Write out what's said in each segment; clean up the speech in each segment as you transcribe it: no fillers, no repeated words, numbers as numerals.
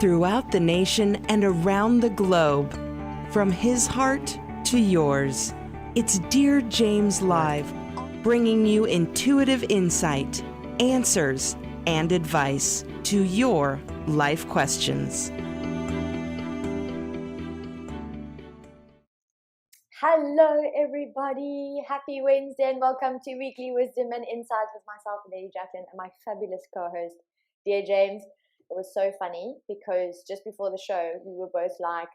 throughout the nation and around the globe. From his heart to yours, it's Dear James Live, bringing you intuitive insight, answers, and advice to your life questions. Hello everybody, happy Wednesday and welcome to Weekly Wisdom and Insights with myself, DearJames, and my fabulous co-host, Dear James. It was so funny because just before the show, we were both like,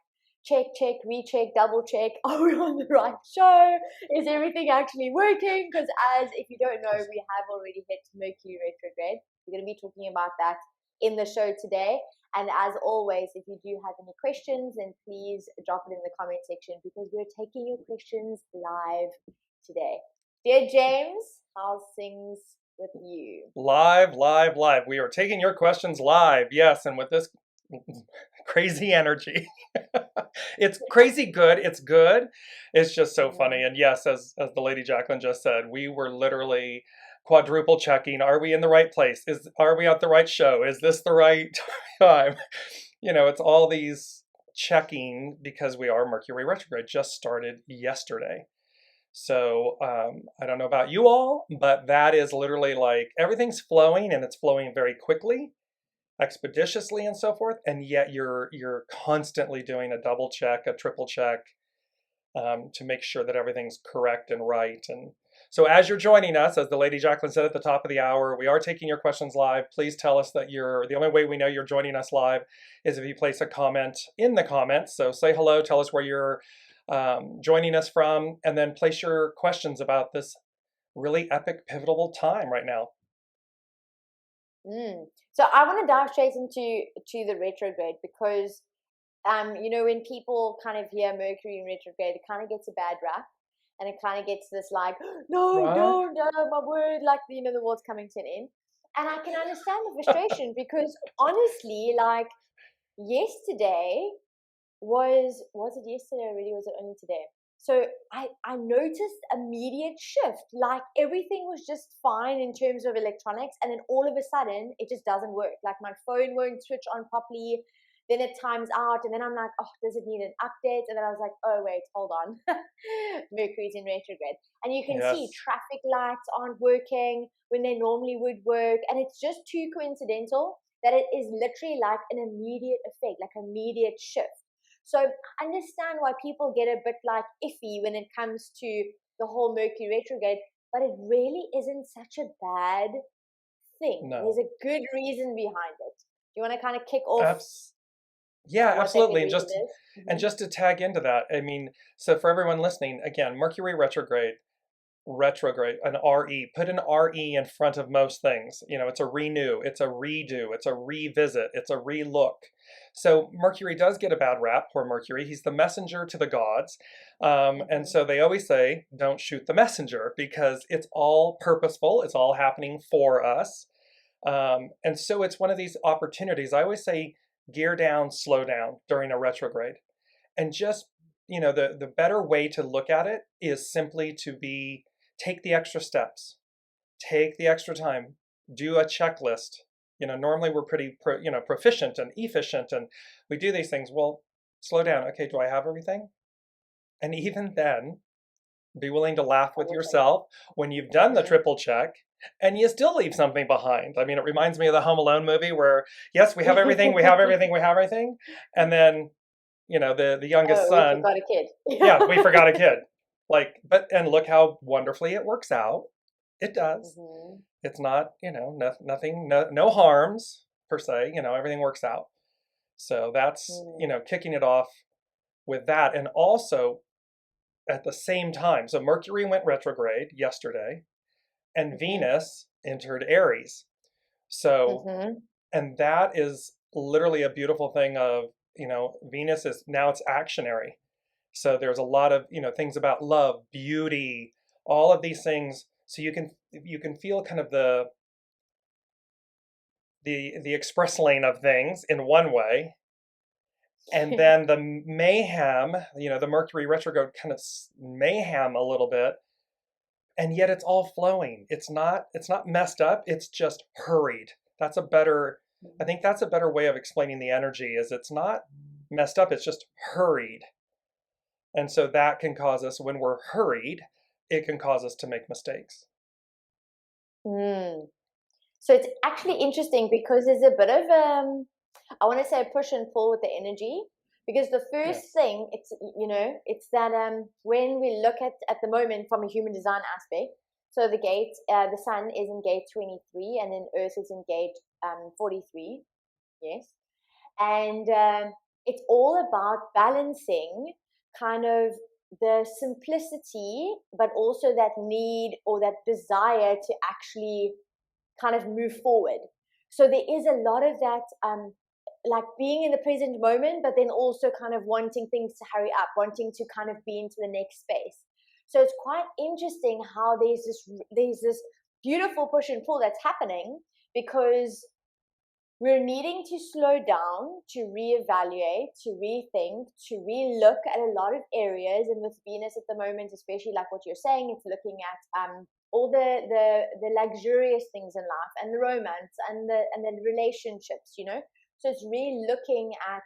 check, recheck, double check, are we on the right show? Is everything actually working? Because as if you don't know, we have already hit Mercury retrograde. We're going to be talking about that in the show today. And as always, if you do have any questions, then please drop it in the comment section because we're taking your questions live today. Dear James, how's things with you? Live. We are taking your questions live. Yes, and with this crazy energy. It's crazy good. It's good. It's just so funny. And yes, as the DearJames just said, we were literally quadruple checking. Are we in the right place? Are we at the right show? Is this the right time? You know, it's all these checking because we are Mercury retrograde, just started yesterday. So I don't know about you all, but that is literally like everything's flowing and it's flowing very quickly, expeditiously and so forth. And yet you're constantly doing a double check, a triple check to make sure that everything's correct and right. And so as you're joining us, as the DearJames said at the top of the hour, we are taking your questions live. Please tell us that the only way we know you're joining us live is if you place a comment in the comments. So say hello, tell us where you're joining us from, and then place your questions about this really epic, pivotal time right now. So I want to dive straight into the retrograde because, you know, when people kind of hear Mercury in retrograde, it kind of gets a bad rap. And it kind of gets this like, no, my word, like, you know, the world's coming to an end. And I can understand the frustration because honestly, like yesterday was it yesterday already? Was it only today? So I noticed immediate shift, like everything was just fine in terms of electronics. And then all of a sudden it just doesn't work. Like my phone won't switch on properly. Then it times out, and then I'm like, oh, does it need an update? And then I was like, oh, wait, hold on. Mercury's in retrograde. And you can see traffic lights aren't working when they normally would work. And it's just too coincidental that it is literally like an immediate effect, like immediate shift. So understand why people get a bit like iffy when it comes to the whole Mercury retrograde, but it really isn't such a bad thing. No. There's a good reason behind it. Do you want to kind of kick off? Yeah, absolutely. And just to tag into that, I mean, so for everyone listening, again, Mercury retrograde, an RE, put an RE in front of most things. You know, it's a renew, it's a redo, it's a revisit, it's a relook. So Mercury does get a bad rap. Poor Mercury. He's the messenger to the gods. And so they always say, don't shoot the messenger because it's all purposeful. It's all happening for us. And so it's one of these opportunities. I always say, gear down, slow down during a retrograde. And just, you know, the better way to look at it is simply to take the extra steps, take the extra time, do a checklist. You know, normally we're pretty, proficient and efficient and we do these things. Well, slow down. Okay, do I have everything? And even then, be willing to laugh with yourself when you've done the triple check and you still leave something behind. I mean, it reminds me of the Home Alone movie where, yes, we have everything, we have everything. And then, you know, the youngest son. We forgot a kid. Yeah, we forgot a kid. And look how wonderfully it works out. It does. Mm-hmm. It's not, you know, nothing, no harms per se, you know, everything works out. So that's, you know, kicking it off with that. And also at the same time, so Mercury went retrograde yesterday. And Venus entered Aries. So, and that is literally a beautiful thing of, you know, Venus is now it's actionary. So there's a lot of, you know, things about love, beauty, all of these things. So you can feel kind of the express lane of things in one way. And then the mayhem, you know, the Mercury retrograde kind of mayhem a little bit. And yet it's all flowing. It's not messed up. It's just hurried. That's a better I think that's a better way of explaining the energy, is it's not messed up, it's just hurried. And so that can cause us, when we're hurried, it can cause us to make mistakes. So it's actually interesting because there's a bit of, I want to say, a push and pull with the energy. Because the first thing, it's, you know, it's that when we look at the moment from a human design aspect, so the gate, the sun is in gate 23, and then Earth is in gate 43. Yes. And it's all about balancing kind of the simplicity, but also that need or that desire to actually kind of move forward. So there is a lot of that, like being in the present moment, but then also kind of wanting things to hurry up, wanting to kind of be into the next space. So it's quite interesting how there's this beautiful push and pull that's happening, because we're needing to slow down, to reevaluate, to rethink, to relook at a lot of areas. And with Venus at the moment, especially like what you're saying, it's looking at all the luxurious things in life, and the romance, and the relationships, you know. So it's really looking at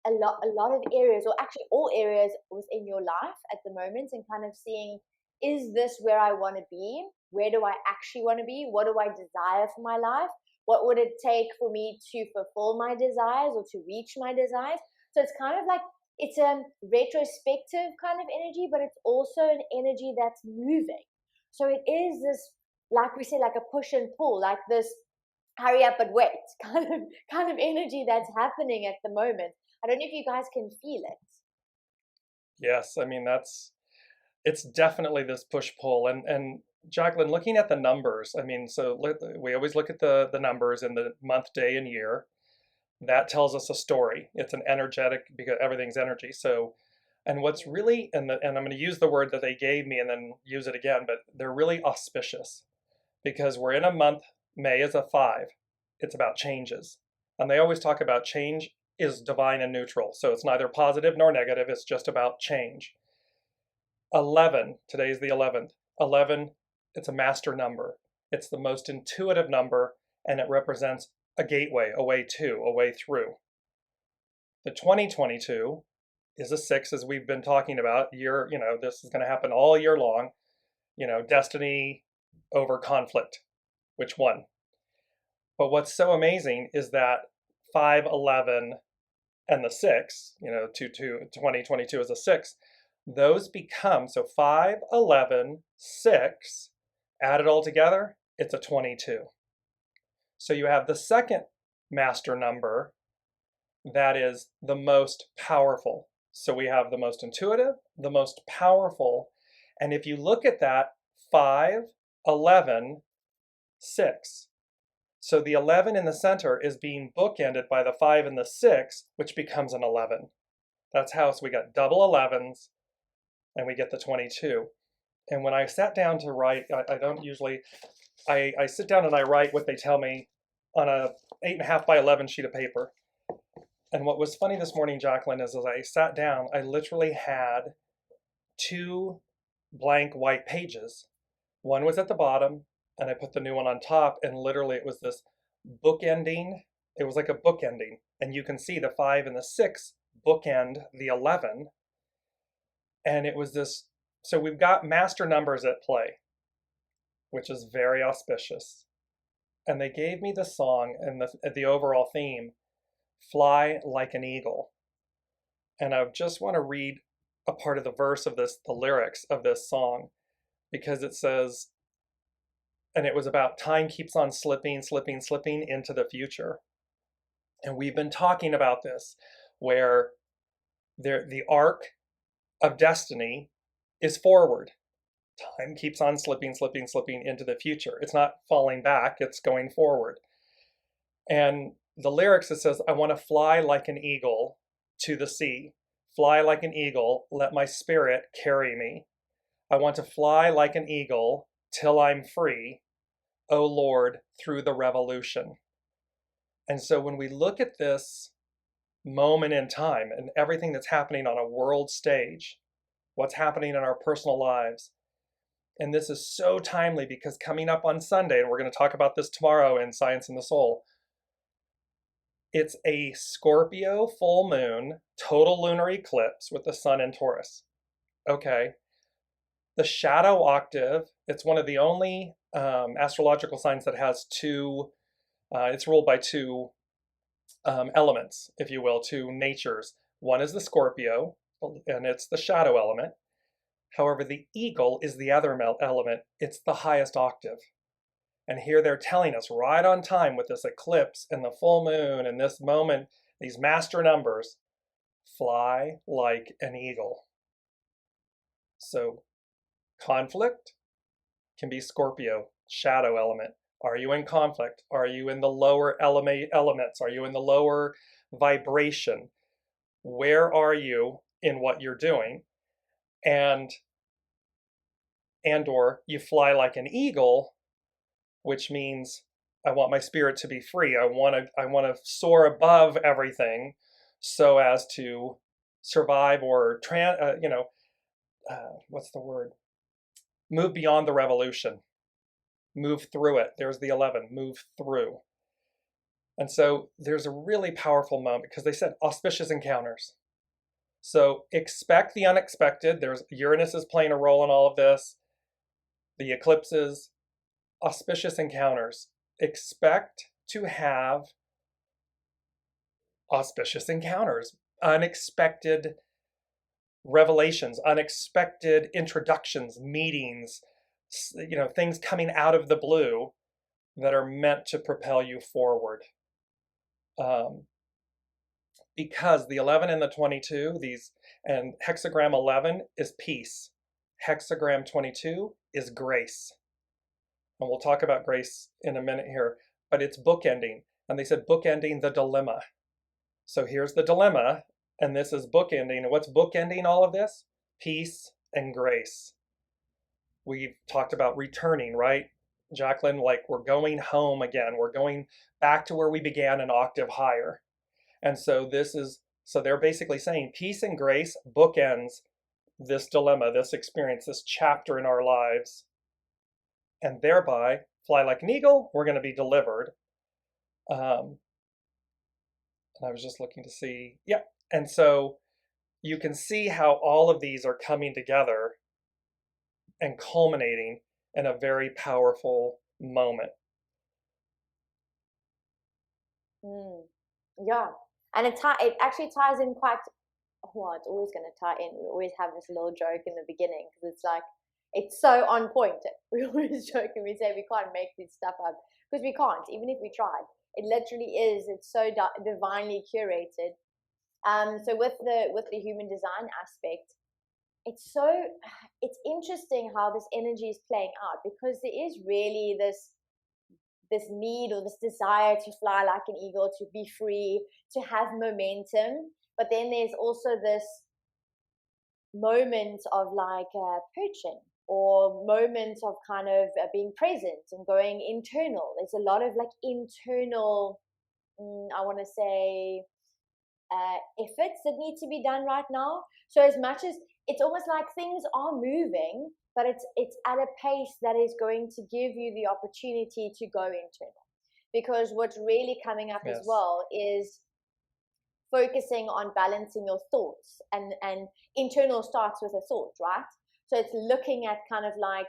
a lot of areas, or actually all areas within your life at the moment, and kind of seeing, is this where I want to be? Where do I actually want to be? What do I desire for my life? What would it take for me to fulfill my desires or to reach my desires? So it's kind of like, it's a retrospective kind of energy, but it's also an energy that's moving. So it is this, like we say, like a push and pull, like this hurry up but wait kind of energy that's happening at the moment. I don't know if you guys can feel it. Yes, I mean, it's definitely this push-pull. And Jaclyn, looking at the numbers, I mean, so we always look at the numbers in the month, day, and year. That tells us a story. It's an energetic, because everything's energy. So, and what's really, and I'm going to use the word that they gave me and then use it again, but they're really auspicious, because we're in a month. May is a 5. It's about changes. And they always talk about change is divine and neutral. So it's neither positive nor negative. It's just about change. 11, today's the 11th. 11, it's a master number. It's the most intuitive number, and it represents a gateway, a way to, a way through. The 2022 is a 6, as we've been talking about. This is going to happen all year long. Destiny over conflict. Which one? But what's so amazing is that 5, 11, and the 6, 2022 is a 6. Those become, so 5, 11, 6, add it all together, it's a 22. So you have the second master number that is the most powerful. So we have the most intuitive, the most powerful. And if you look at that, 5, 11, 6. So the 11 in the center is being bookended by the 5 and the 6, which becomes an 11. That's how, so we got double 11s, and we get the 22. And when I sat down to write, I don't usually, I sit down and I write what they tell me on a 8.5 by 11 sheet of paper. And what was funny this morning, Jaclyn, is as I sat down, I literally had 2 blank white pages. One was at the bottom, and I put the new one on top, and literally it was this bookending. It was like a bookending. And you can see the 5 and the 6 bookend the 11. And it was this, so we've got master numbers at play, which is very auspicious. And they gave me the song and the overall theme, Fly Like an Eagle. And I just want to read a part of the verse of this, the lyrics of this song, because it says, and it was about time keeps on slipping, slipping, slipping into the future. And we've been talking about this, where the arc of destiny is forward. Time keeps on slipping, slipping, slipping into the future. It's not falling back, it's going forward. And the lyrics, it says, I want to fly like an eagle to the sea. Fly like an eagle, let my spirit carry me. I want to fly like an eagle till I'm free, O Lord, through the revolution. And so when we look at this moment in time and everything that's happening on a world stage, what's happening in our personal lives, and this is so timely because coming up on Sunday, and we're going to talk about this tomorrow in Science and the Soul, It's a Scorpio full moon, total lunar eclipse with the sun in Taurus. Okay. The shadow octave, it's one of the only astrological signs that has two, it's ruled by two elements, if you will, two natures. One is the Scorpio, and it's the shadow element. However, the eagle is the other element. It's the highest octave. And here they're telling us right on time with this eclipse and the full moon and this moment, these master numbers, fly like an eagle. So conflict can be Scorpio, shadow element. Are you in conflict? Are you in the lower elements? Are you in the lower vibration? Where are you in what you're doing? And or you fly like an eagle, which means I want my spirit to be free. I want to soar above everything so as to survive or what's the word? Move beyond the revolution. Move through it. There's the 11, move through. And so there's a really powerful moment because they said auspicious encounters. So expect the unexpected. There's Uranus is playing a role in all of this. The eclipses, auspicious encounters. Expect to have auspicious encounters, unexpected revelations, unexpected introductions, meetings, things coming out of the blue that are meant to propel you forward. Because the 11 and the 22, and hexagram 11 is peace. Hexagram 22 is grace. And we'll talk about grace in a minute here, but it's bookending. And they said bookending the dilemma. So here's the dilemma, and this is bookending. And what's bookending all of this? Peace and grace. We've talked about returning, right, Jaclyn? Like we're going home again. We're going back to where we began, an octave higher. And so they're basically saying peace and grace bookends this dilemma, this experience, this chapter in our lives. And thereby, fly like an eagle, we're going to be delivered. And I was just looking to see, yeah. And so you can see how all of these are coming together and culminating in a very powerful moment. Yeah. And it actually ties in quite, well, it's always going to tie in. We always have this little joke in the beginning because it's like, it's so on point. We always joke and we say we can't make this stuff up because we can't, even if we tried. It literally is. It's so divinely curated. So with the human design aspect, it's interesting how this energy is playing out because there is really this need or this desire to fly like an eagle, to be free, to have momentum. But then there's also this moment of like perching, or moments of kind of being present and going internal. There's a lot of like internal, I want to say, efforts that need to be done right now. So as much as it's almost like things are moving, but it's at a pace that is going to give you the opportunity to go internal. Because what's really coming up as well is focusing on balancing your thoughts, and internal starts with a thought, right? So it's looking at kind of like,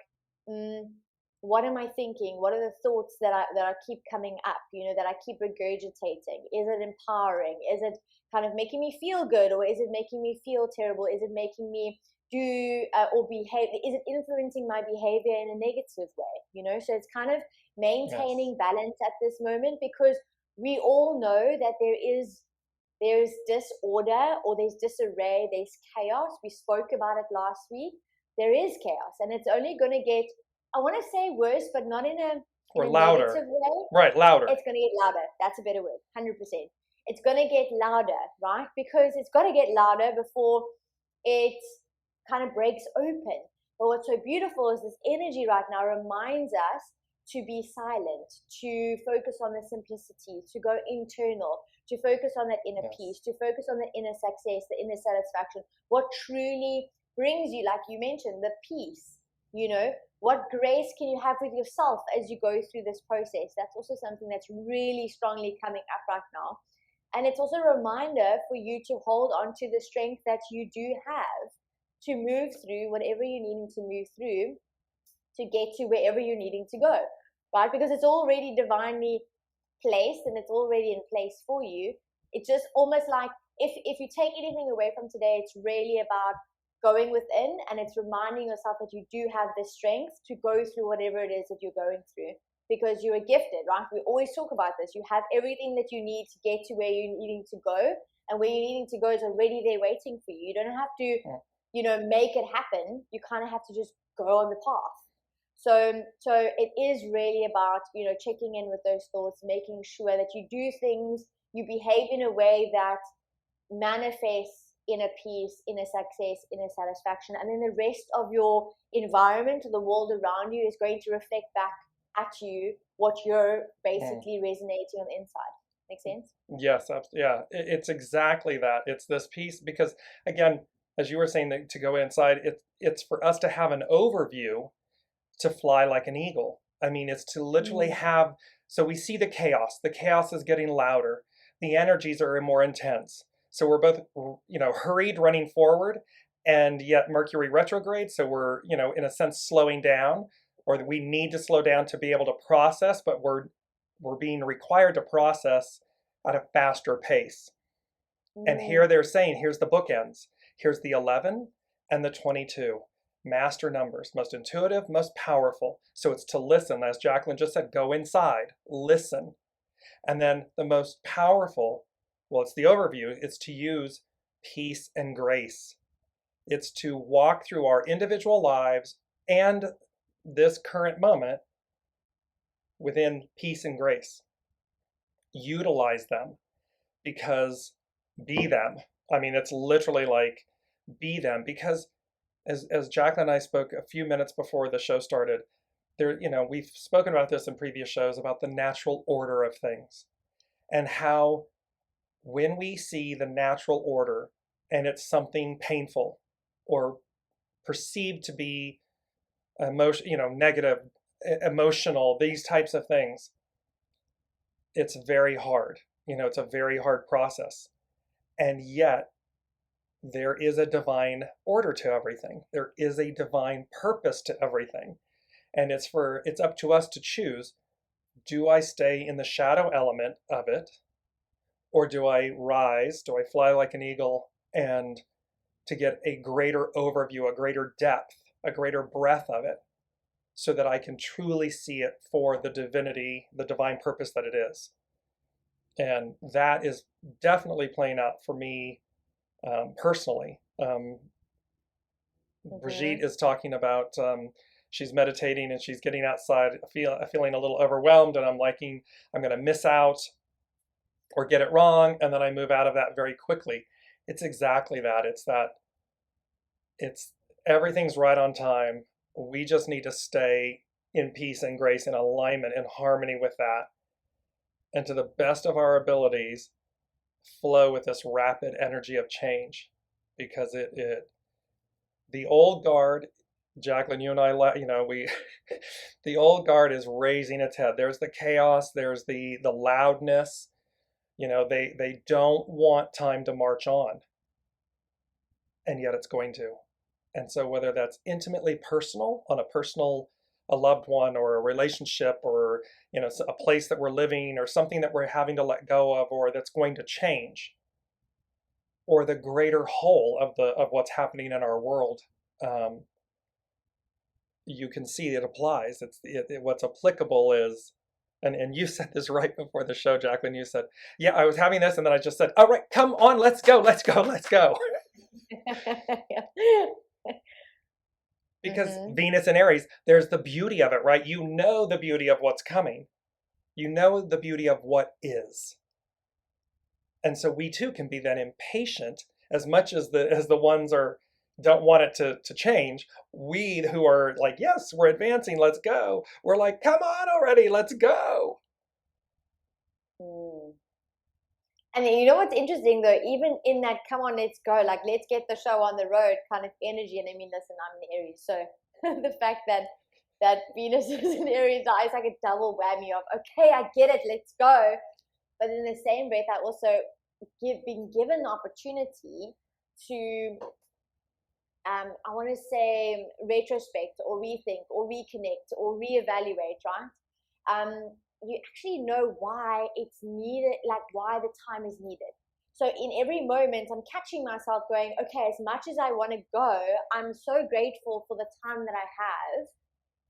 what am I thinking? What are the thoughts that I keep coming up, that I keep regurgitating? Is it empowering? Is it kind of making me feel good, or is it making me feel terrible? Is it making me do or behave? Is it influencing my behavior in a negative way? So it's kind of maintaining balance at this moment, because we all know that there's disorder, or there's disarray, there's chaos. We spoke about it last week. There is chaos, and it's only going to get, I want to say worse, but not in a louder negative way. Right, louder. It's going to get louder. That's a better word. 100%. It's going to get louder, right? Because it's got to get louder before it kind of breaks open. But what's so beautiful is this energy right now reminds us to be silent, to focus on the simplicity, to go internal, to focus on that inner peace, to focus on the inner success, the inner satisfaction. What truly brings you, like you mentioned, the peace, what grace can you have with yourself as you go through this process? That's also something that's really strongly coming up right now. And it's also a reminder for you to hold on to the strength that you do have to move through whatever you're needing to move through to get to wherever you're needing to go, right? Because it's already divinely placed and it's already in place for you. It's just almost like if you take anything away from today, it's really about going within, and it's reminding yourself that you do have the strength to go through whatever it is that you're going through, because you are gifted, right? We always talk about this. You have everything that you need to get to where you're needing to go, and where you're needing to go is already there waiting for you. You don't have to, make it happen. You kind of have to just go on the path. So it is really about, checking in with those thoughts, making sure that you do things, you behave in a way that manifests in a peace, in a success, in a satisfaction, and then the rest of your environment, the world around you, is going to reflect back at you what you're basically resonating on the inside. Make sense? Yes, yeah, it's exactly that. It's this piece, because again, as you were saying, to go inside, it's for us to have an overview to fly like an eagle. I mean, it's to literally have, so we see the chaos. The chaos is getting louder. The energies are more intense. So we're both, hurried, running forward, and yet Mercury retrograde. So we're, in a sense, slowing down, or we need to slow down to be able to process, but we're being required to process at a faster pace. And here they're saying, here's the bookends. Here's the 11 and the 22. Master numbers, most intuitive, most powerful. So it's to listen, as Jaclyn just said, go inside, listen. And then the most powerful, well, it's the overview, it's to use peace and grace. It's to walk through our individual lives and this current moment within peace and grace. Utilize them, because be them. I mean, it's literally like be them, because as Jaclyn and I spoke a few minutes before the show started, we've spoken about this in previous shows about the natural order of things, and how when we see the natural order and it's something painful or perceived to be negative, emotional, these types of things, it's very hard. It's a very hard process. And yet there is a divine order to everything. There is a divine purpose to everything. And it's up to us to choose, do I stay in the shadow element of it? Or do I rise? Do I fly like an eagle, and to get a greater overview, a greater depth, a greater breadth of it, so that I can truly see it for the divinity, the divine purpose that it is? And that is definitely playing out for me personally. Brigitte is talking about she's meditating and she's getting outside, feeling a little overwhelmed, and I'm going to miss out or get it wrong, and then I move out of that very quickly. It's exactly that. It's everything's right on time. We just need to stay in peace and grace, in alignment, in harmony with that, and to the best of our abilities, flow with this rapid energy of change, because the old guard, Jaclyn, you and I, the old guard is raising its head. There's the chaos. There's the loudness. They don't want time to march on, and yet it's going to. And so whether that's intimately personal, on a loved one, or a relationship, or a place that we're living, or something that we're having to let go of, or that's going to change, or the greater whole of what's happening in our world, you can see it applies. What's applicable is, and you said this right before the show, Jaclyn. You said, "Yeah, I was having this," and then I just said, "All right, come on, let's go." Because Venus and Aries, there's the beauty of it, right? You know the beauty of what's coming. You know the beauty of what is. And so we too can be then impatient, as much as the ones don't want it to change. We who are like, yes, we're advancing, let's go. We're like, come on already, let's go. And you know what's interesting though, even in that come on, let's go, like let's get the show on the road kind of energy. And I mean, listen, I'm in Aries, so the fact that Venus is in Aries now is like a double whammy of, okay, I get it, let's go. But in the same breath, I also been given the opportunity to, I want to say, retrospect or rethink or reconnect or reevaluate, right? You actually know why it's needed, like why the time is needed. So in every moment, I'm catching myself going, okay, as much as I want to go, I'm so grateful for the time that I have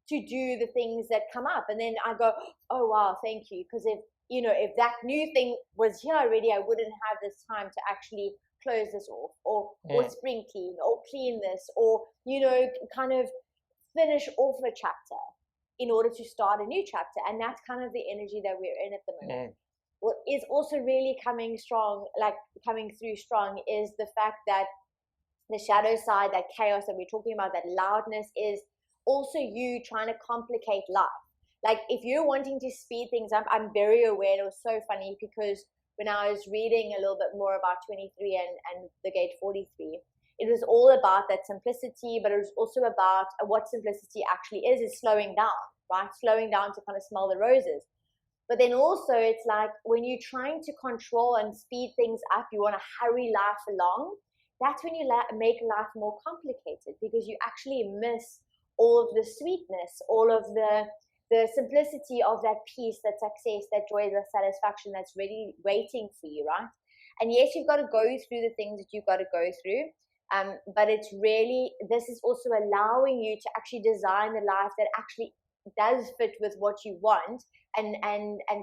to do the things that come up. And then I go, oh, wow, thank you. Because if that new thing was here already, I wouldn't have this time to actually close this off or spring clean or clean this or, kind of finish off a chapter in order to start a new chapter. And that's kind of the energy that we're in at the moment. What is also really coming through strong is the fact that the shadow side, that chaos that we're talking about, that loudness, is also you trying to complicate life. Like if you're wanting to speed things up, I'm very aware. It was so funny because when I was reading a little bit more about 23 and the gate 43, it was all about that simplicity, but it was also about what simplicity actually is slowing down, right? Slowing down to kind of smell the roses. But then also it's like when you're trying to control and speed things up, you want to hurry life along. That's when you make life more complicated because you actually miss all of the sweetness, all of the simplicity of that peace, that success, that joy, that satisfaction that's really waiting for you, right? And yes, you've got to go through the things that you've got to go through. But it's really, this is also allowing you to actually design the life that actually does fit with what you want and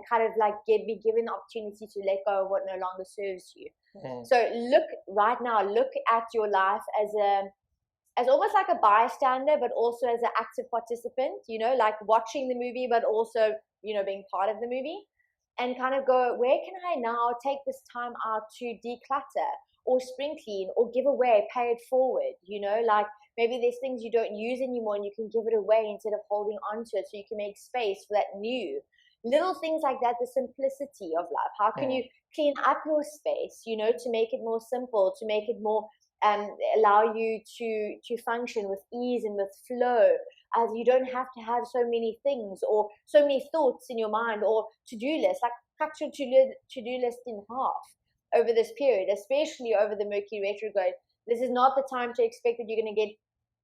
kind of like be given the opportunity to let go of what no longer serves you. So look at your life as almost like a bystander, but also as an active participant, like watching the movie, but also, being part of the movie, and kind of go, where can I now take this time out to declutter or spring clean or give away, pay it forward, like maybe there's things you don't use anymore and you can give it away instead of holding on to it so you can make space for that new. Little things like that, the simplicity of life. How can you clean up your space, to make it more simple, to make it more allow you to function with ease and with flow, as you don't have to have so many things or so many thoughts in your mind or to-do lists. Like cut your to-do list in half over this period, especially over the Mercury retrograde. This is not the time to expect that you're going to get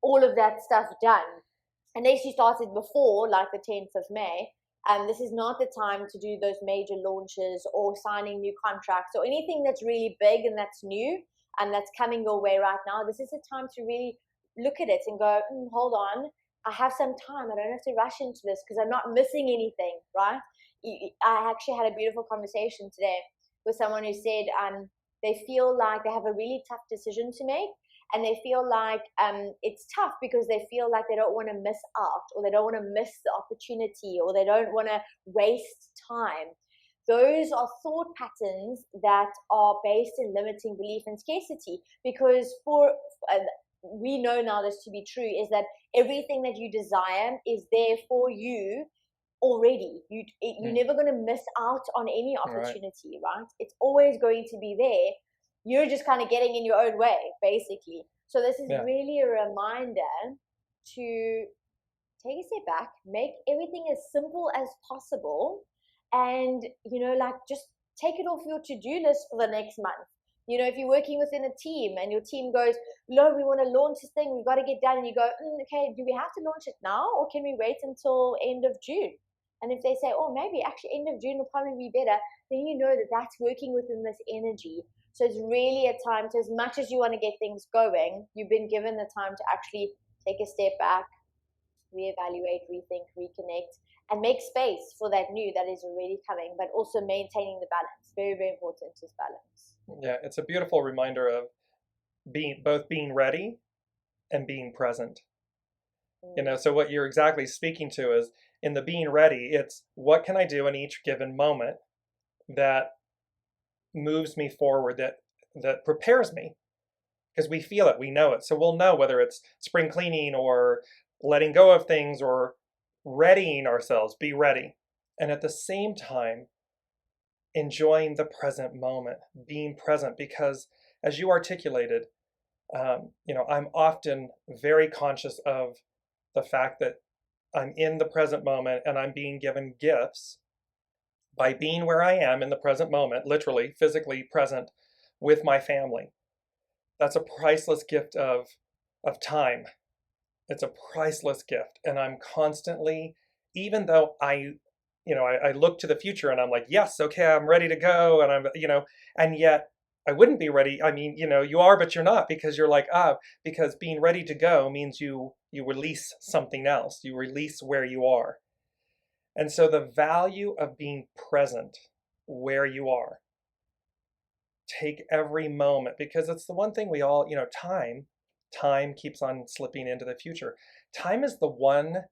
all of that stuff done unless you started before, like the 10th of May. This is not the time to do those major launches or signing new contracts or anything that's really big and that's new and that's coming your way right now. This is a time to really look at it and go, hold on, I have some time. I don't have to rush into this because I'm not missing anything, right? I actually had a beautiful conversation today with someone who said they feel like they have a really tough decision to make, and they feel like it's tough because they feel like they don't want to miss out, or they don't want to miss the opportunity, or they don't want to waste time. Those are thought patterns that are based in limiting belief and scarcity, because we know now this to be true, is that everything that you desire is there for you already. You're never going to miss out on any opportunity, right? It's always going to be there. You're just kind of getting in your own way, basically. So this is really a reminder to take a step back, make everything as simple as possible, and, just take it off your to-do list for the next month. If you're working within a team and your team goes, no, we want to launch this thing, we've got to get done. And you go, okay, do we have to launch it now or can we wait until end of June? And if they say, oh, maybe actually end of June will probably be better, then you know that that's working within this energy. So it's really a time to, as much as you want to get things going, you've been given the time to actually take a step back, reevaluate, rethink, reconnect, and make space for that new that is already coming, but also maintaining the balance. Very, very important is balance. Yeah, it's a beautiful reminder of being ready and being present. So what you're exactly speaking to is, in the being ready, it's what can I do in each given moment that moves me forward, that prepares me, because we feel it, we know it. So we'll know whether it's spring cleaning or letting go of things or readying ourselves, be ready. And at the same time, enjoying the present moment, being present, because as you articulated, I'm often very conscious of the fact that I'm in the present moment and I'm being given gifts by being where I am in the present moment, literally, physically present with my family. That's a priceless gift of time. It's a priceless gift. And I'm constantly, even though I look to the future and I'm like, yes, okay, I'm ready to go. And and yet I wouldn't be ready. I mean, you are, but you're not, because you're like, because being ready to go means you release something else. You release where you are. And so the value of being present where you are, take every moment, because it's the one thing we all, time keeps on slipping into the future. Time is the one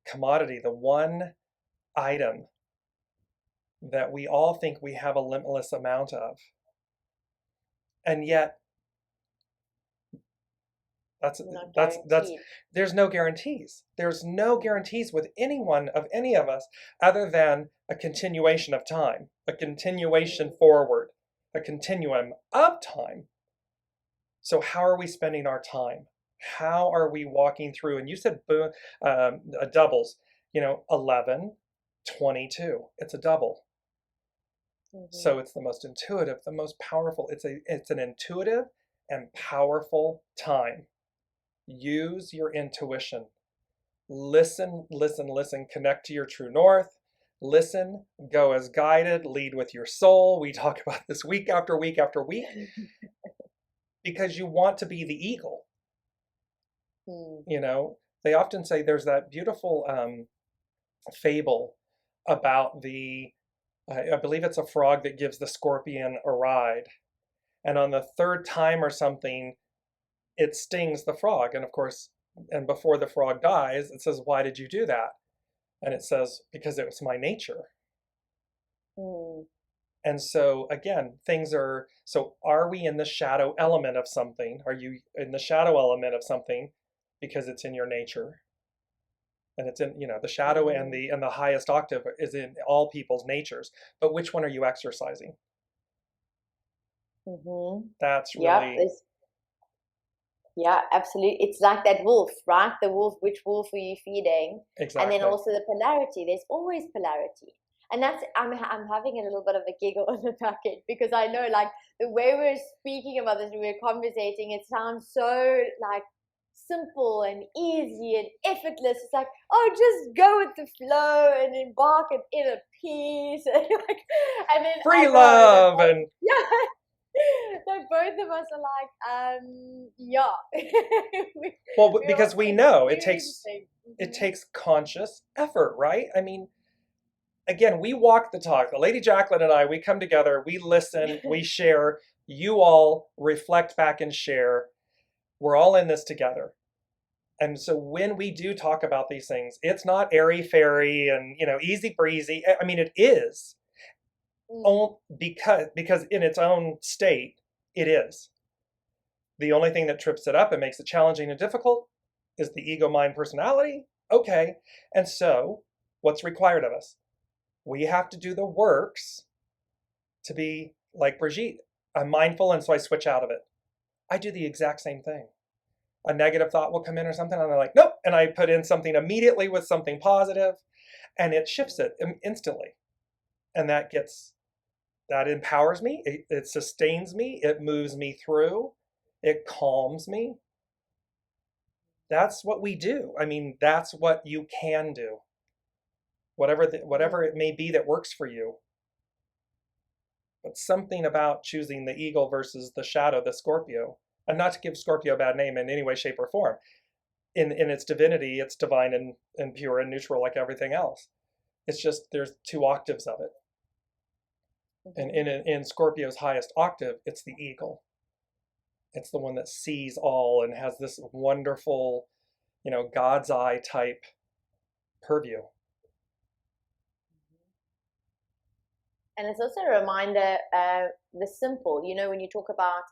commodity, the one item that we all think we have a limitless amount of. And yet that's there's no guarantees. There's no guarantees with anyone of any of us other than a continuation of time, a continuation forward, a continuum of time. So how are we spending our time? How are we walking through? And you said doubles, 11, 22. It's a double. Mm-hmm. So it's the most intuitive, the most powerful. It's an intuitive and powerful time. Use your intuition. Listen, listen, listen. Connect to your true north. Listen, go as guided, lead with your soul. We talk about this week after week after week. Because you want to be the eagle. They often say there's that beautiful fable about I believe it's a frog that gives the scorpion a ride. And on the third time or something, it stings the frog. And of course, and before the frog dies, it says, why did you do that? And it says, because it was my nature. And so again, are we in the shadow element of something? Are you in the shadow element of something because it's in your nature? And it's in, the shadow and the highest octave is in all people's natures. But which one are you exercising? Mm-hmm. That's really... Yeah, absolutely. It's like that wolf, right? The wolf, which wolf are you feeding? Exactly. And then also the polarity. There's always polarity. And that's, I'm having a little bit of a giggle on the back end, because I know, like, the way we're speaking about this, we're conversating, it sounds so, like, simple and easy and effortless. It's like, oh, just go with the flow and embark in inner peace. And then free love and... Yeah. So both of us are like, yeah. Well, because we know it takes conscious effort, right? I mean, again, we walk the talk. The Lady Jaclyn and I, we come together, we listen, we share. You all reflect back and share. We're all in this together. And so when we do talk about these things, it's not airy-fairy and, easy breezy. I mean, it is. Because in its own state, it is. The only thing that trips it up and makes it challenging and difficult is the ego, mind, personality. Okay. And so what's required of us? We have to do the works to be like Brigitte. I'm mindful, and so I switch out of it. I do the exact same thing. A negative thought will come in or something, and I'm like, nope. And I put in something immediately with something positive, and it shifts it instantly. And that empowers me. It sustains me. It moves me through. It calms me. That's what we do. I mean, that's what you can do. Whatever it may be that works for you. But something about choosing the eagle versus the shadow, the Scorpio, and not to give Scorpio a bad name in any way, shape, or form. In its divinity, it's divine and pure and neutral like everything else. It's just there's 2 octaves of it. And in Scorpio's highest octave, it's the eagle. It's the one that sees all and has this wonderful, God's eye type purview. And it's also a reminder, the simple, when you talk about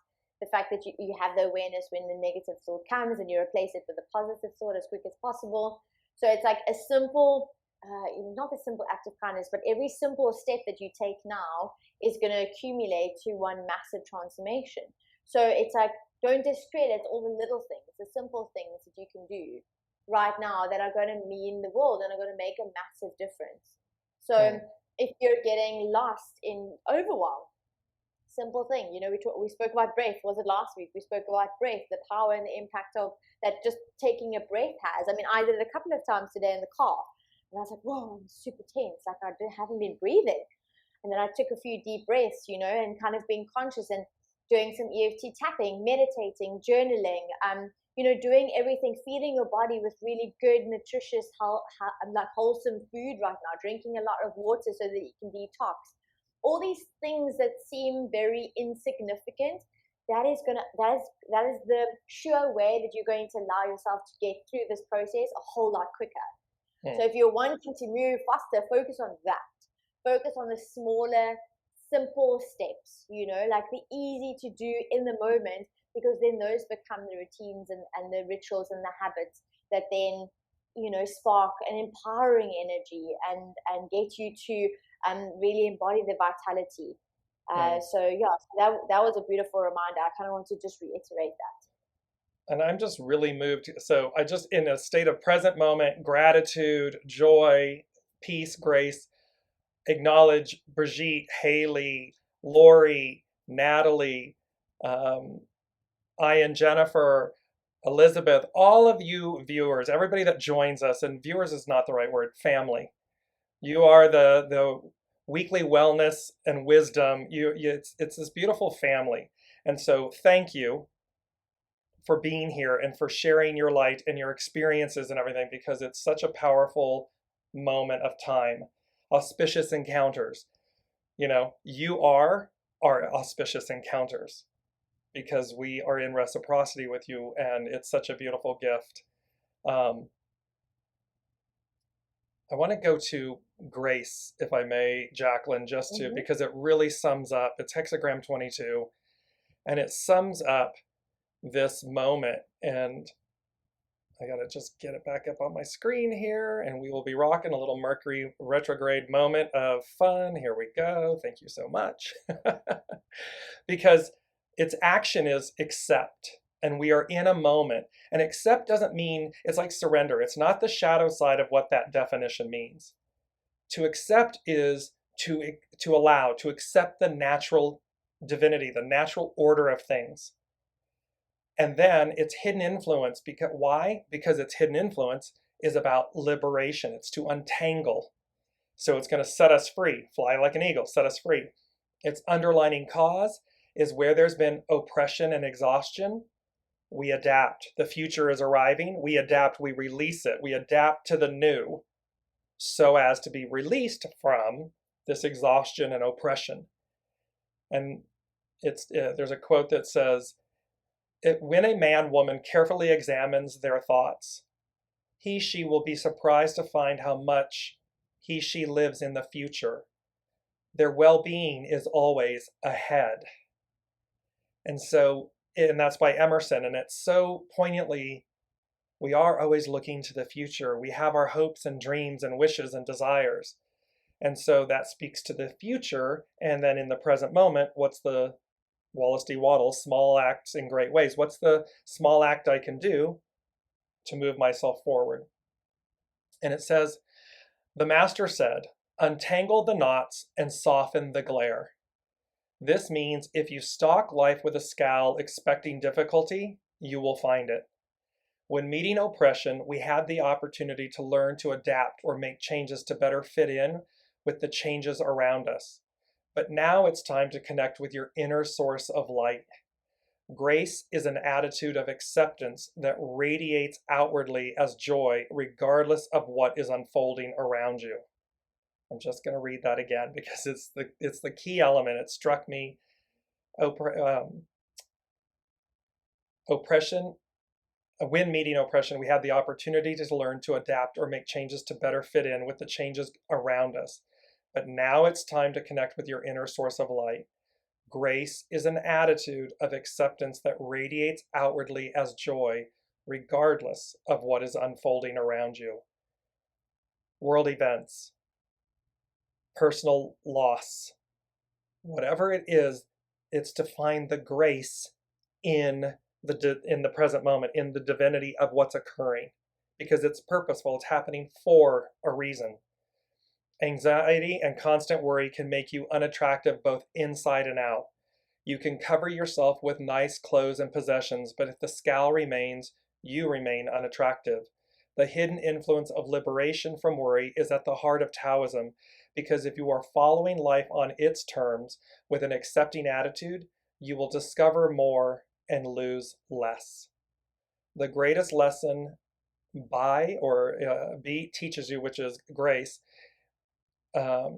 the fact that you have the awareness when the negative thought comes and you replace it with a positive thought as quick as possible. So it's like a simple, not a simple act of kindness, but every simple step that you take now is going to accumulate to one massive transformation. So it's like, don't discredit all the little things, the simple things that you can do right now that are going to mean the world and are going to make a massive difference. So if you're getting lost in overwhelm. Simple thing, you know, we spoke about breath. Was it last week? We spoke about breath, the power and the impact of that just taking a breath has. I mean, I did it a couple of times today in the car, and I was like, whoa, I'm super tense, like haven't been breathing. And then I took a few deep breaths, you know, and kind of being conscious and doing some EFT tapping, meditating, journaling, you know, doing everything, feeding your body with really good, nutritious, like wholesome food right now, drinking a lot of water so that you can detox. All these things that seem very insignificant, that is the sure way that you're going to allow yourself to get through this process a whole lot quicker. So if you're wanting to move faster, focus on that. Focus on the smaller, simple steps, you know, like the easy to do in the moment, because then those become the routines and the rituals and the habits that then, you know, spark an empowering energy and get you to really embody the vitality. So yeah, that was a beautiful reminder. I kind of want to just reiterate that. And I'm just really moved. So I just, in a state of present moment, gratitude, joy, peace, grace, acknowledge Brigitte, Haley, Lori, Natalie, Ian, Jennifer, Elizabeth, all of you viewers, everybody that joins us, and viewers is not the right word, family. You are the weekly wellness and wisdom. It's this beautiful family. And so thank you for being here and for sharing your light and your experiences and everything, because it's such a powerful moment of time. Auspicious encounters. You know, you are our auspicious encounters because we are in reciprocity with you, and it's such a beautiful gift. I want to go to Grace, if I may, Jaclyn, just to, because it really sums up, it's hexagram 22, and it sums up this moment. And I got to just get it back up on my screen here, and we will be rocking a little Mercury retrograde moment of fun. Here we go. Thank you so much. Because its action is accept. And we are in a moment. And accept doesn't mean, it's like surrender. It's not the shadow side of what that definition means. To accept is to allow, to accept the natural divinity, the natural order of things. And then its hidden influence, because why? Because its hidden influence is about liberation. It's to untangle. So it's going to set us free, fly like an eagle, set us free. Its underlining cause is where there's been oppression and exhaustion. We adapt. The future is arriving. We adapt. We release it. We adapt to the new so as to be released from this exhaustion and oppression. And there's a quote that says, when a man, woman carefully examines their thoughts, he, she will be surprised to find how much he, she lives in the future. Their well-being is always ahead. And that's by Emerson, and it's so poignantly, we are always looking to the future. We have our hopes and dreams and wishes and desires. And so that speaks to the future. And then in the present moment, what's the Wallace D. Waddle, small acts in great ways? What's the small act I can do to move myself forward? And it says, the master said, untangle the knots and soften the glare. This means if you stalk life with a scowl expecting difficulty, you will find it. When meeting oppression, we had the opportunity to learn to adapt or make changes to better fit in with the changes around us. But now it's time to connect with your inner source of light. Grace is an attitude of acceptance that radiates outwardly as joy, regardless of what is unfolding around you. I'm just going to read that again because it's the key element. It struck me. Oppression. When meeting oppression, we had the opportunity to learn to adapt or make changes to better fit in with the changes around us. But now it's time to connect with your inner source of light. Grace is an attitude of acceptance that radiates outwardly as joy, regardless of what is unfolding around you. World events, personal loss, whatever it is, it's to find the grace in the present moment, in the divinity of what's occurring, because it's purposeful. It's happening for a reason. Anxiety and constant worry can make you unattractive both inside and out. You can cover yourself with nice clothes and possessions, but if the scowl remains, you remain unattractive. The hidden influence of liberation from worry is at the heart of Taoism, because if you are following life on its terms with an accepting attitude, you will discover more and lose less. The greatest lesson B teaches you, which is grace,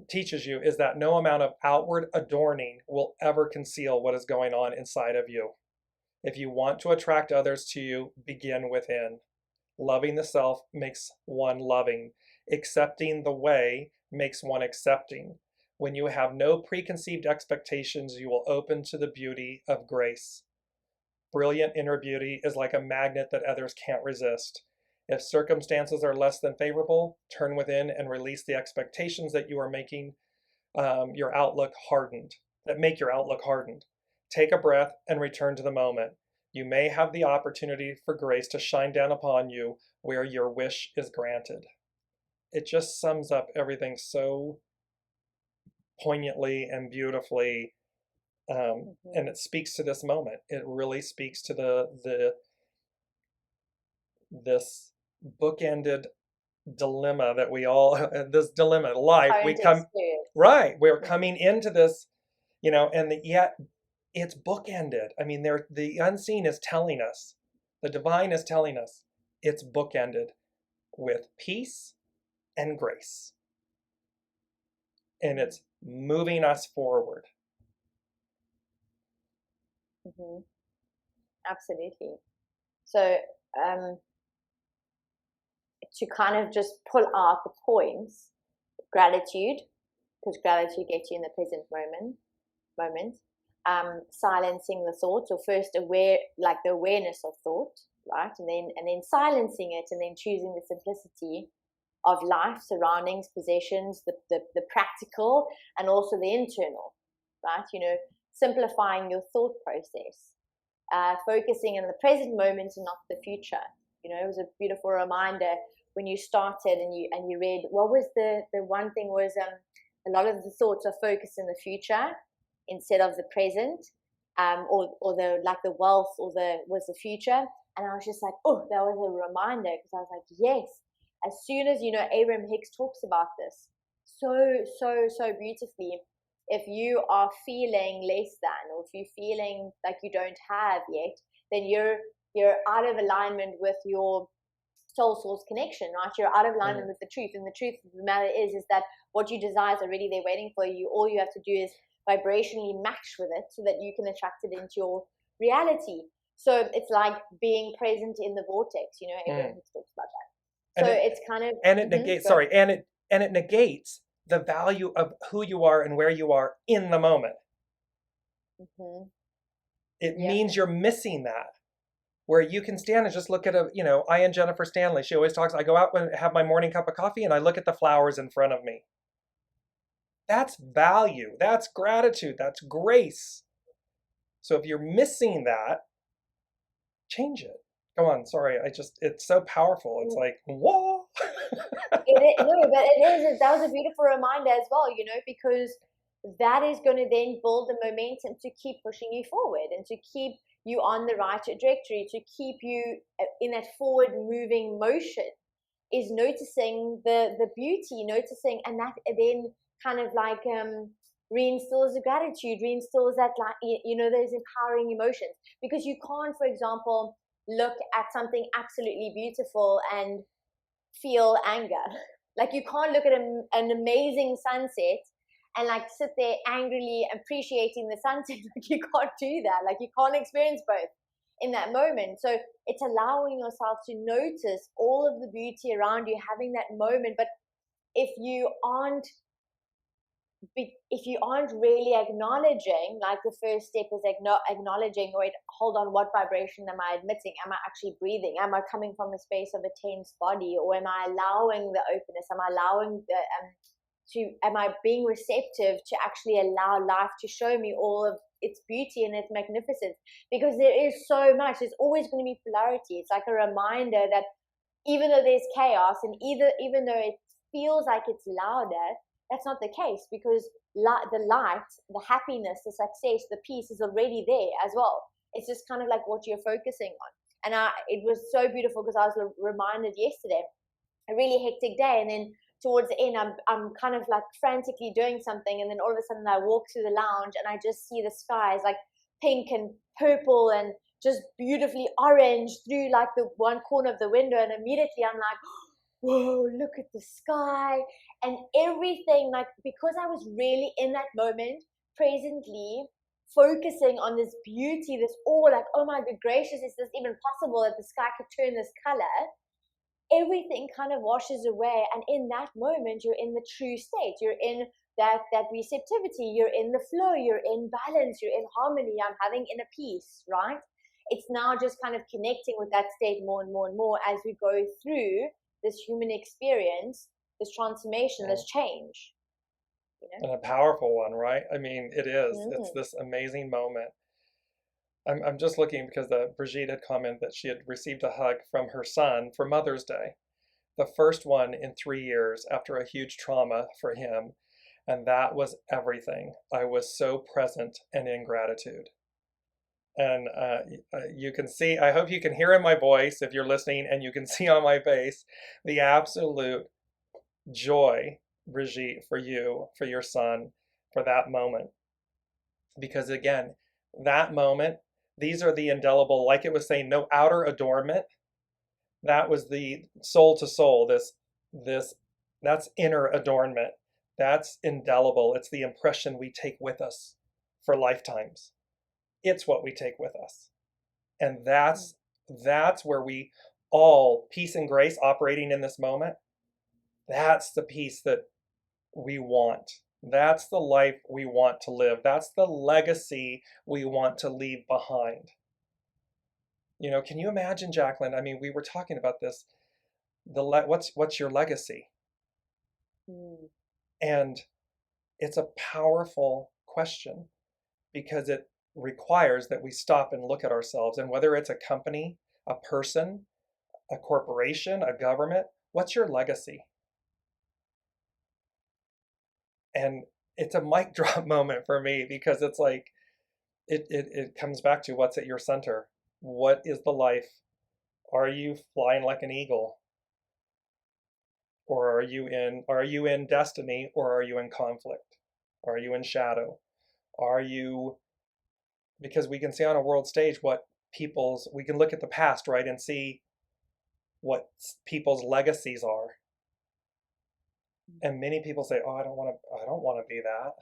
teaches you, is that no amount of outward adorning will ever conceal what is going on inside of you. If you want to attract others to you, begin within. Loving the self makes one loving. Accepting the way makes one accepting. When you have no preconceived expectations, you will open to the beauty of grace. Brilliant inner beauty is like a magnet that others can't resist. If circumstances are less than favorable, turn within and release the expectations that you are making your outlook hardened, that make your outlook hardened. Take a breath and return to the moment. You may have the opportunity for grace to shine down upon you where your wish is granted. It just sums up everything so poignantly and beautifully, and it speaks to this moment. It really speaks to this bookended dilemma that we all, this dilemma, life, we're coming into this, and yet it's bookended. I mean, the unseen is telling us, the divine is telling us, it's bookended with peace and grace. And it's moving us forward. Absolutely. So, to kind of just pull out the points, gratitude, because gratitude gets you in the present moment. Silencing the thoughts, or first the awareness of thought, right? And then silencing it, and then choosing the simplicity of life, surroundings, possessions, the practical, and also the internal, right? Simplifying your thought process, focusing in the present moment and not the future. It was a beautiful reminder when you started and you read, what was the one thing was, a lot of the thoughts are focused in the future instead of the present, or the wealth, was the future. And I was just like, oh, that was a reminder, because I was like, yes, as soon as, Abraham Hicks talks about this so beautifully. If you are feeling less than, or if you're feeling like you don't have yet, then you're out of alignment with your soul source connection, right? You're out of alignment with the truth. And the truth of the matter is that what you desire is already there waiting for you. All you have to do is vibrationally match with it so that you can attract it into your reality. So it's like being present in the vortex, Abraham Hicks talks about that. So it's kind of, and it negates, and it negates the value of who you are and where you are in the moment. It means you're missing that, where you can stand and just look at I and Jennifer Stanley, she always talks, I go out and have my morning cup of coffee and I look at the flowers in front of me. That's value. That's gratitude. That's grace. So if you're missing that, change it. Go on. Sorry. It's so powerful. It's like, whoa. But it is. That was a beautiful reminder as well, because that is going to then build the momentum to keep pushing you forward and to keep you on the right trajectory, to keep you in that forward moving motion, is noticing the beauty, and that then kind of like reinstills the gratitude, reinstills that, those empowering emotions. Because you can't, for example, look at something absolutely beautiful and feel anger. Like, you can't look at an amazing sunset and sit there angrily appreciating the sunset. Like, you can't do that. Like, you can't experience both in that moment. So it's allowing yourself to notice all of the beauty around you, having that moment. But if you aren't really acknowledging, like, the first step is acknowledging, wait, hold on, what vibration am I admitting? Am I actually breathing? Am I coming from a space of a tense body? Or am I allowing the openness? Am I allowing am I being receptive to actually allow life to show me all of its beauty and its magnificence? Because there is so much, there's always going to be polarity. It's like a reminder that even though there's chaos, and even though it feels like it's louder, That's not the case, because the light, the happiness, the success, the peace is already there as well. It's just kind of like what you're focusing on. And it was so beautiful, because I was reminded yesterday, a really hectic day, and then towards the end, I'm kind of like frantically doing something, and then all of a sudden I walk through the lounge and I just see the skies like pink and purple and just beautifully orange through like the one corner of the window, and immediately I'm like, whoa, look at the sky and everything, like, because I was really in that moment, presently focusing on this beauty, this awe, like, oh my good gracious, is this even possible that the sky could turn this color? Everything kind of washes away, and in that moment you're in the true state, you're in that receptivity, you're in the flow, you're in balance, you're in harmony, I'm having inner peace, right? It's now just kind of connecting with that state more and more and more as we go through this human experience, this transformation, this change, you know? And a powerful one, right? I mean, it is. It's this amazing moment. I'm just looking because Brigitte had commented that she had received a hug from her son for Mother's Day, the first one in 3 years after a huge trauma for him. And that was everything. I was so present and in gratitude. And you can see, I hope you can hear in my voice if you're listening, and you can see on my face the absolute joy, Brigitte, for you, for your son, for that moment. Because again, that moment, these are the indelible, like it was saying, no outer adornment. That was the soul to soul, that's inner adornment. That's indelible. It's the impression we take with us for lifetimes. It's what we take with us. And that's where we all, peace and grace operating in this moment, that's the peace that we want. That's the life we want to live. That's the legacy we want to leave behind. You know, can you imagine, Jaclyn? I mean, we were talking about this. What's your legacy? And it's a powerful question, because it requires that we stop and look at ourselves. And whether it's a company, a person, a corporation, a government, what's your legacy? And it's a mic drop moment for me, because it's like, it comes back to what's at your center. What is the life? Are you flying like an eagle? Or are you in destiny, or are you in conflict? Are you in shadow? Because we can see on a world stage we can look at the past, right, and see what people's legacies are. And many people say, oh, I don't want to be that.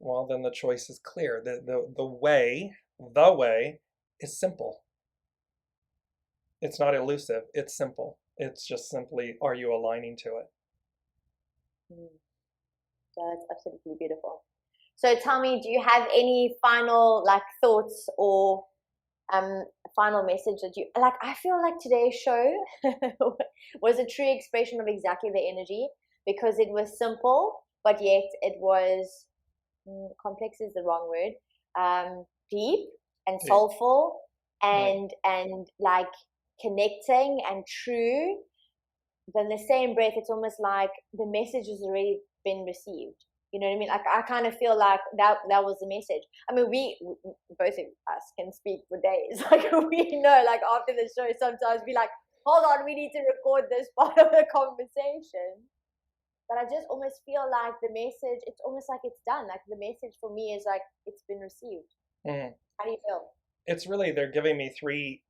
Well, then the choice is clear. The way is simple. It's not elusive. It's simple. It's just simply, are you aligning to it? Yeah, that's absolutely beautiful. So tell me, do you have any final thoughts or final message that you like? I feel like today's show was a true expression of exactly the energy, because it was simple, but yet it was complex is the wrong word, deep and soulful, and like connecting and true. But in the same breath, it's almost like the message has already been received. You know what I mean? Like, I kind of feel like that was the message. I mean, we both of us can speak for days. Like, we know, like, after the show, sometimes we like, hold on, we need to record this part of the conversation. But I just almost feel like the message, it's almost like it's done. Like, the message for me is like, it's been received. How do you feel? It's really, they're giving me three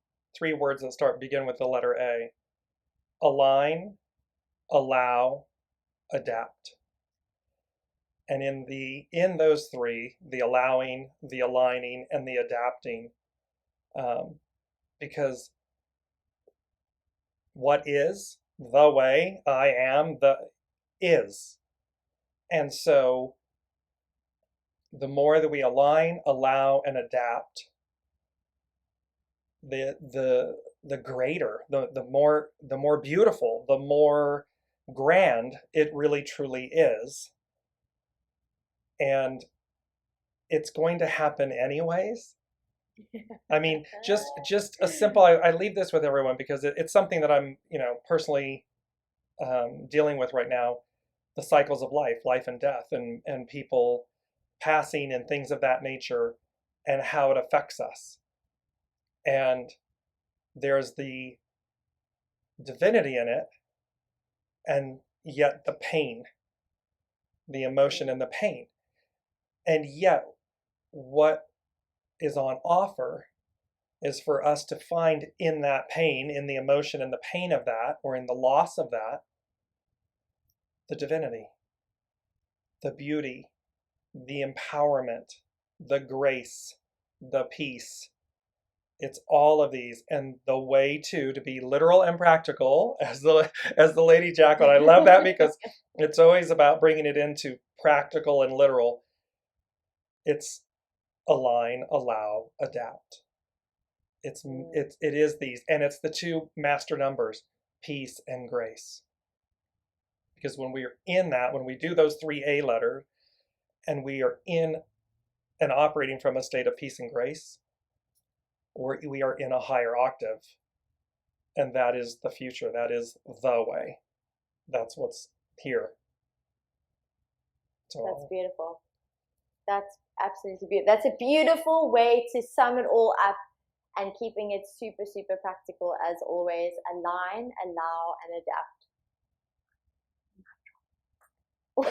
words that begin with the letter A. Align, allow, adapt. And in those three, the allowing, the aligning, and the adapting, because what is the way I am, the is. And so the more that we align, allow, and adapt, the greater, the more beautiful, the more grand it really truly is. And it's going to happen anyways. I mean, just a simple, I leave this with everyone because it's something that I'm, personally dealing with right now. the cycles of life and death, and people passing and things of that nature, and how it affects us. And there's the divinity in it, and yet the pain, the emotion and the pain. And yet what is on offer is for us to find in that pain, in the emotion and the pain of that, or in the loss of that, the divinity, the beauty, the empowerment, the grace, the peace. It's all of these. And the way to be literal and practical, as the Lady Jaclyn. I love that because it's always about bringing it into practical and literal. It's align, allow, adapt. It is these, and it's the two master numbers, peace and grace. Because when we're in that, when we do those 3 A letters, and we are in and operating from a state of peace and grace, we are in a higher octave. And that is the future. That is the way. That's what's here. So, that's beautiful. That's absolutely beautiful. That's a beautiful way to sum it all up, and keeping it super, super practical as always. Align, allow, and adapt. And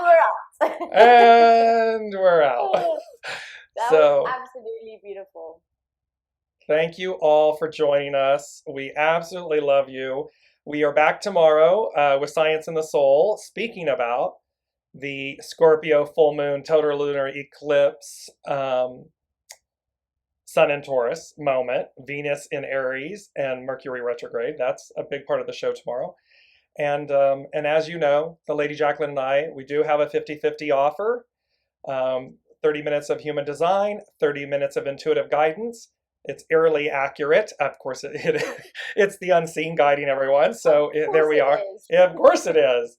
we're out. And we're out. That so, was absolutely beautiful. Thank you all for joining us. We absolutely love you. We are back tomorrow with Science in the Soul, speaking about the Scorpio Full Moon, Total Lunar Eclipse, Sun in Taurus moment, Venus in Aries, and Mercury retrograde. That's a big part of the show tomorrow. And as you know, the Lady Jaclyn and I, we do have a 50-50 offer. 30 minutes of human design, 30 minutes of intuitive guidance. It's eerily accurate. Of course, it's the unseen guiding everyone. So there we are. Yeah, of course it is.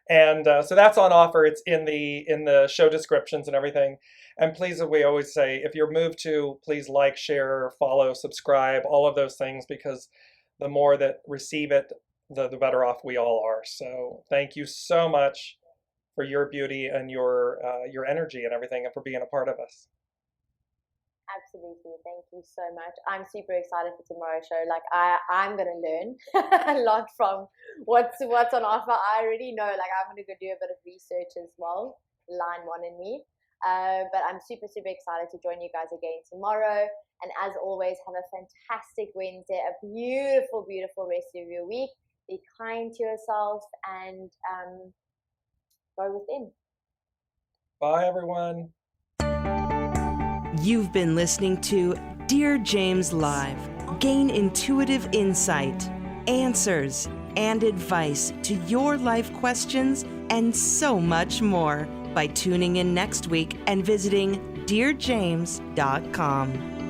And so that's on offer. It's in the show descriptions and everything. And please, we always say, if you're moved to, please like, share, follow, subscribe, all of those things, because the more that receive it, the better off we all are. So thank you so much for your beauty and your energy and everything, and for being a part of us. Absolutely. Thank you so much. I'm super excited for tomorrow's show. Like I'm going to learn a lot from what's on offer. I already know, like I'm going to go do a bit of research as well, line 1 in me. But I'm super, super excited to join you guys again tomorrow. And as always, have a fantastic Wednesday, a beautiful, beautiful rest of your week. Be kind to yourself and go within. Bye, everyone. You've been listening to Dear James Live. Gain intuitive insight, answers, and advice to your life questions, and so much more by tuning in next week and visiting DearJames.com.